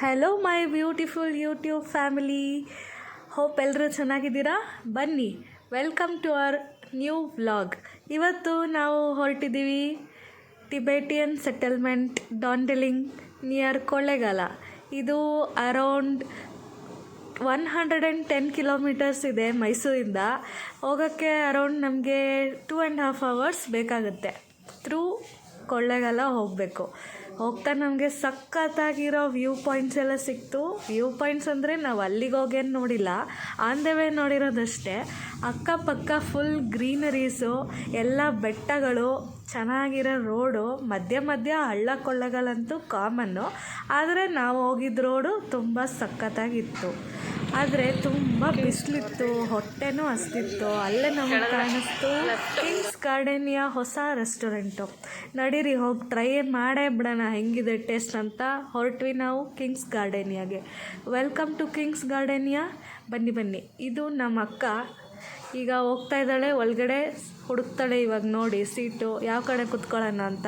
Hello my beautiful YouTube family, hope ಎಲ್ಲರೂ ಚೆನ್ನಾಗಿದ್ದೀರಾ. ಬನ್ನಿ, welcome to our new vlog. ಇವತ್ತು ನಾವು ಹೊರಟಿದ್ದೀವಿ Tibetan settlement Dhondenling near Kollegal. ಇದು ಅರೌಂಡ್ 110 ಕಿಲೋಮೀಟರ್ಸ್ ಇದೆ ಮೈಸೂರಿಂದ. ಹೋಗೋಕ್ಕೆ ಅರೌಂಡ್ ನಮಗೆ 2.5 hours ಬೇಕಾಗುತ್ತೆ. ಥ್ರೂ ಕೊಳ್ಳೇಗಾಲ ಹೋಗಬೇಕು. ಹೋಗ್ತಾ ನಮಗೆ ಸಖತ್ತಾಗಿರೋ ವ್ಯೂ ಪಾಯಿಂಟ್ಸ್ ಎಲ್ಲ ಸಿಕ್ತು. ವ್ಯೂ ಪಾಯಿಂಟ್ಸ್ ಅಂದರೆ ನಾವು ಅಲ್ಲಿಗೆ ಹೋಗೇನು ನೋಡಿಲ್ಲ, ಆನ್ ದ ವೇ ನೋಡಿರೋದಷ್ಟೇ. ಅಕ್ಕಪಕ್ಕ ಫುಲ್ ಗ್ರೀನರೀಸು, ಎಲ್ಲ ಬೆಟ್ಟಗಳು, ಚೆನ್ನಾಗಿರೋ ರೋಡು, ಮಧ್ಯ ಮಧ್ಯ ಹಳ್ಳ ಕೊಳ್ಳಗಳಂತೂ ಕಾಮನ್ನು. ಆದರೆ ನಾವು ಹೋಗಿದ್ದ ರೋಡು ತುಂಬ ಸಖತ್ತಾಗಿತ್ತು. ಆದರೆ ತುಂಬ ಬಿಸಿಲಿತ್ತು, ಹೊಟ್ಟೆನೂ ಹಸ್ತಿತ್ತು. ಅಲ್ಲೇ ನಮಗೆ ಕಾಣಿಸ್ತು ಕಿಂಗ್ಸ್ ಗಾರ್ಡನಿಯ ಹೊಸ ರೆಸ್ಟೋರೆಂಟು. ನಡೀರಿ ಹೋಗಿ ಟ್ರೈ ಮಾಡೇ ಬಿಡೋಣ ಹೆಂಗಿದೆ ಟೇಸ್ಟ್ ಅಂತ ಹೊರಟ್ವಿ ನಾವು ಕಿಂಗ್ಸ್ ಗಾರ್ಡನಿಯಾಗೆ. Welcome to Kings Gardenia. ಬನ್ನಿ ಬನ್ನಿ. ಇದು ನಮ್ಮ ಅಕ್ಕ ಈಗ ಹೋಗ್ತಾ ಇದ್ದಾಳೆ ಒಳಗಡೆ, ಹುಡುಕ್ತಾಳೆ ಇವಾಗ. ನೋಡಿ ಸೀಟು ಯಾವ ಕಡೆ ಕುತ್ಕೊಳ್ಳೋಣ ಅಂತ.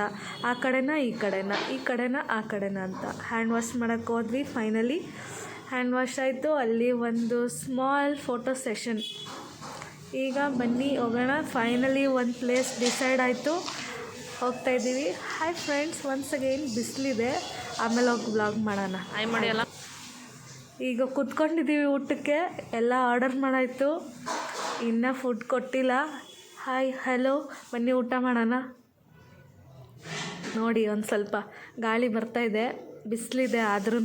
ಆ ಕಡೆನಾ ಈ ಕಡೆನಾ, ಈ ಕಡೆನಾ ಆ ಕಡೆನಾ ಅಂತ. ಹ್ಯಾಂಡ್ ವಾಶ್ ಮಾಡೋಕ್ಕೆ ಹೋದ್ವಿ. ಫೈನಲಿ ಹ್ಯಾಂಡ್ ವಾಶ್ ಆಯಿತು. ಅಲ್ಲಿ ಒಂದು ಸ್ಮಾಲ್ ಫೋಟೋ ಸೆಷನ್. ಈಗ ಬನ್ನಿ ಹೋಗೋಣ. ಫೈನಲಿ ಒಂದು ಪ್ಲೇಸ್ ಡಿಸೈಡ್ ಆಯಿತು, ಹೋಗ್ತಾಯಿದ್ದೀವಿ. ಹಾಯ್ ಫ್ರೆಂಡ್ಸ್, ಒನ್ಸ್ ಅಗೈನ್ ಬಿಸಿಲಿದೆ, ಆಮೇಲೆ ಹೋಗಿ ವ್ಲಾಗ್ ಮಾಡೋಣ. ಹಾಯ್ ಮಾಡಿ ಅಲ್ಲ. ಈಗ ಕುತ್ಕೊಂಡಿದ್ದೀವಿ ಊಟಕ್ಕೆ. ಎಲ್ಲ ಆರ್ಡರ್ ಮಾಡಾಯಿತು, ಇನ್ನೂ ಫುಡ್ ಕೊಟ್ಟಿಲ್ಲ. ಹಾಯ್ ಹಲೋ, ಬನ್ನಿ ಊಟ ಮಾಡೋಣ. ನೋಡಿ ಒಂದು ಸ್ವಲ್ಪ ಗಾಳಿ ಬರ್ತಾಯಿದೆ, ಬಿಸಿಲಿದೆ ಆದ್ರೂ.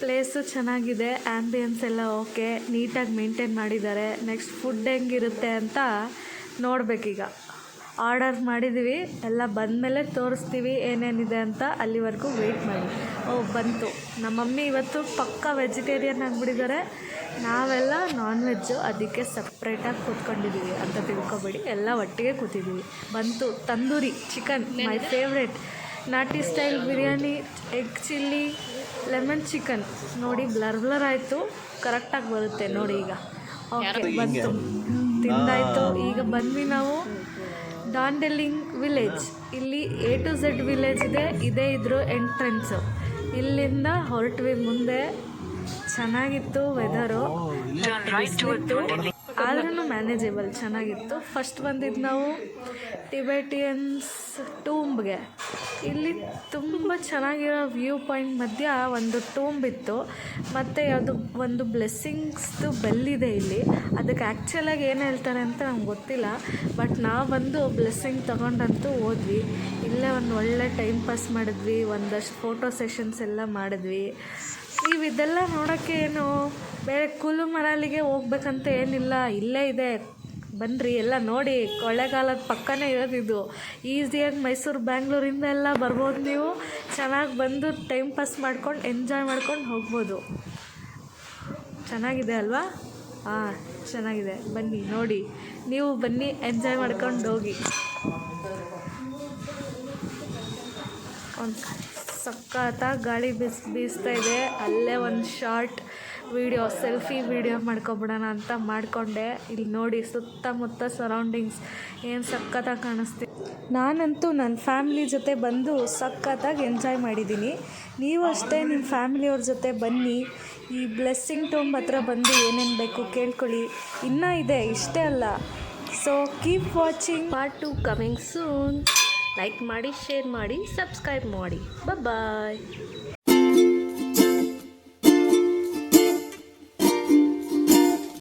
ಪ್ಲೇಸು ಚೆನ್ನಾಗಿದೆ, ಆ್ಯಂಬಿಯನ್ಸ್ ಎಲ್ಲ ಓಕೆ, ನೀಟಾಗಿ ಮೇಂಟೈನ್ ಮಾಡಿದ್ದಾರೆ. ನೆಕ್ಸ್ಟ್ ಫುಡ್ ಹೆಂಗಿರುತ್ತೆ ಅಂತ ನೋಡಬೇಕೀಗ. ಆರ್ಡರ್ ಮಾಡಿದ್ದೀವಿ, ಎಲ್ಲ ಬಂದಮೇಲೆ ತೋರಿಸ್ತೀವಿ ಏನೇನಿದೆ ಅಂತ. ಅಲ್ಲಿವರೆಗೂ ವೆಯ್ಟ್ ಮಾಡಿ. ಬಂತು. ನಮ್ಮ ಮಮ್ಮಿ ಇವತ್ತು ಪಕ್ಕಾ ವೆಜಿಟೇರಿಯನ್ ಆಗಿಬಿಟ್ಟಿದ್ದಾರೆ, ನಾವೆಲ್ಲ ನಾನ್ ವೆಜ್ಜು. ಅದಕ್ಕೆ ಸಪ್ರೇಟಾಗಿ ಕೂತ್ಕೊಂಡಿದ್ದೀವಿ ಅಂತ ತಿಳ್ಕೊಬೇಡಿ, ಎಲ್ಲ ಒಟ್ಟಿಗೆ ಕೂತಿದ್ದೀವಿ. ಬಂತು ತಂದೂರಿ ಚಿಕನ್, ಮೈ ಫೇವ್ರೆಟ್. ನಾಟಿ style biryani, egg chilli, lemon chicken. ನೋಡಿ ಬ್ಲರ್ ಆಯಿತು, ಕರೆಕ್ಟಾಗಿ ಬರುತ್ತೆ ನೋಡಿ ಈಗ. ಓಕೆ, ಬಂತು, ತಿಂದಾಯಿತು. ಈಗ ಬಂದ್ವಿ ನಾವು ಡಾಂಡೆಲಿಂಗ್ ವಿಲೇಜ್. ಇಲ್ಲಿ A to Z ವಿಲೇಜ್ ಇದೆ, ಇದೇ ಇದ್ರ ಎಂಟ್ರೆನ್ಸು. ಇಲ್ಲಿಂದ ಹೊರಟ್ವಿ ಮುಂದೆ. ಚೆನ್ನಾಗಿತ್ತು ವೆದರು, ಆದ್ರೂ ಮ್ಯಾನೇಜೇಬಲ್, ಚೆನ್ನಾಗಿತ್ತು. ಫಸ್ಟ್ ಬಂದಿದ್ದು ನಾವು ಟಿಬೆಟಿಯನ್ಸ್ ಟೂಂಬ್ಗೆ. ಇಲ್ಲಿ ತುಂಬ ಚೆನ್ನಾಗಿರೋ ವ್ಯೂ ಪಾಯಿಂಟ್ ಮಧ್ಯ ಒಂದು ಟೂಂಬ್ ಇತ್ತು, ಮತ್ತು ಅದು ಒಂದು ಬ್ಲೆಸ್ಸಿಂಗ್ಸ್ದು ಬೆಲ್ಲಿದೆ ಇಲ್ಲಿ. ಅದಕ್ಕೆ ಆ್ಯಕ್ಚುಲಾಗಿ ಏನು ಹೇಳ್ತಾರೆ ಅಂತ ನಮ್ಗೆ ಗೊತ್ತಿಲ್ಲ, ಬಟ್ ನಾವು ಬಂದು ಬ್ಲೆಸ್ಸಿಂಗ್ ತೊಗೊಂಡಂತೂ ಹೋದ್ವಿ. ಇಲ್ಲೇ ಒಂದು ಒಳ್ಳೆ ಟೈಮ್ ಪಾಸ್ ಮಾಡಿದ್ವಿ, ಒಂದಷ್ಟು ಫೋಟೋ ಸೆಷನ್ಸ್ ಎಲ್ಲ ಮಾಡಿದ್ವಿ. ನೀವು ಇದೆಲ್ಲ ನೋಡೋಕ್ಕೆ ಏನು ಬೇರೆ ಕುಲು ಮನಾಲಿಗೆ ಹೋಗ್ಬೇಕಂತ ಏನಿಲ್ಲ, ಇಲ್ಲೇ ಇದೆ, ಬನ್ನಿರಿ ಎಲ್ಲ ನೋಡಿ. ಕೊಳ್ಳೇಗಾಲದ ಪಕ್ಕನೇ ಇರೋದಿದು. ಈಸಿಯಾಗಿ ಮೈಸೂರು ಬ್ಯಾಂಗ್ಳೂರಿಂದ ಎಲ್ಲ ಬರ್ಬೋದು ನೀವು. ಚೆನ್ನಾಗಿ ಬಂದು ಟೈಮ್ ಪಾಸ್ ಮಾಡ್ಕೊಂಡು ಎಂಜಾಯ್ ಮಾಡ್ಕೊಂಡು ಹೋಗ್ಬೋದು. ಚೆನ್ನಾಗಿದೆ ಅಲ್ವಾ? ಹಾಂ, ಚೆನ್ನಾಗಿದೆ. ಬನ್ನಿ ನೋಡಿ, ನೀವು ಬನ್ನಿ, ಎಂಜಾಯ್ ಮಾಡ್ಕೊಂಡು ಹೋಗಿ. ಒಂದು ಸಖತ್ತಾಗಿ ಗಾಳಿ ಬೀಸ್ತಾ ಇದೆ. ಅಲ್ಲೇ ಒಂದು ಶಾರ್ಟ್ ವೀಡಿಯೋ, ಸೆಲ್ಫಿ ವೀಡಿಯೋ ಮಾಡ್ಕೊಬಿಡೋಣ ಅಂತ ಮಾಡಿಕೊಂಡೆ. ಇಲ್ಲಿ ನೋಡಿ ಸುತ್ತಮುತ್ತ ಸರೌಂಡಿಂಗ್ಸ್ ಏನು ಸಖತ್ತಾಗಿ ಕಾಣಿಸ್ತೀವಿ. ನಾನಂತೂ ನನ್ನ ಫ್ಯಾಮ್ಲಿ ಜೊತೆ ಬಂದು ಸಖತ್ತಾಗಿ ಎಂಜಾಯ್ ಮಾಡಿದ್ದೀನಿ. ನೀವು ಅಷ್ಟೇ ನಿಮ್ಮ ಫ್ಯಾಮಿಲಿಯವ್ರ ಜೊತೆ ಬನ್ನಿ. ಈ ಬ್ಲೆಸ್ಸಿಂಗ್ ಟೂಂಬ್ ಹತ್ರ ಬಂದು ಏನೇನು ಬೇಕು ಕೇಳ್ಕೊಳ್ಳಿ. ಇನ್ನೂ ಇದೆ, ಇಷ್ಟೇ ಅಲ್ಲ. So keep watching. Part 2 coming soon. Like ಮಾಡಿ, ಶೇರ್ ಮಾಡಿ, ಸಬ್ಸ್ಕ್ರೈಬ್ ಮಾಡಿ. ಬಾಯ್.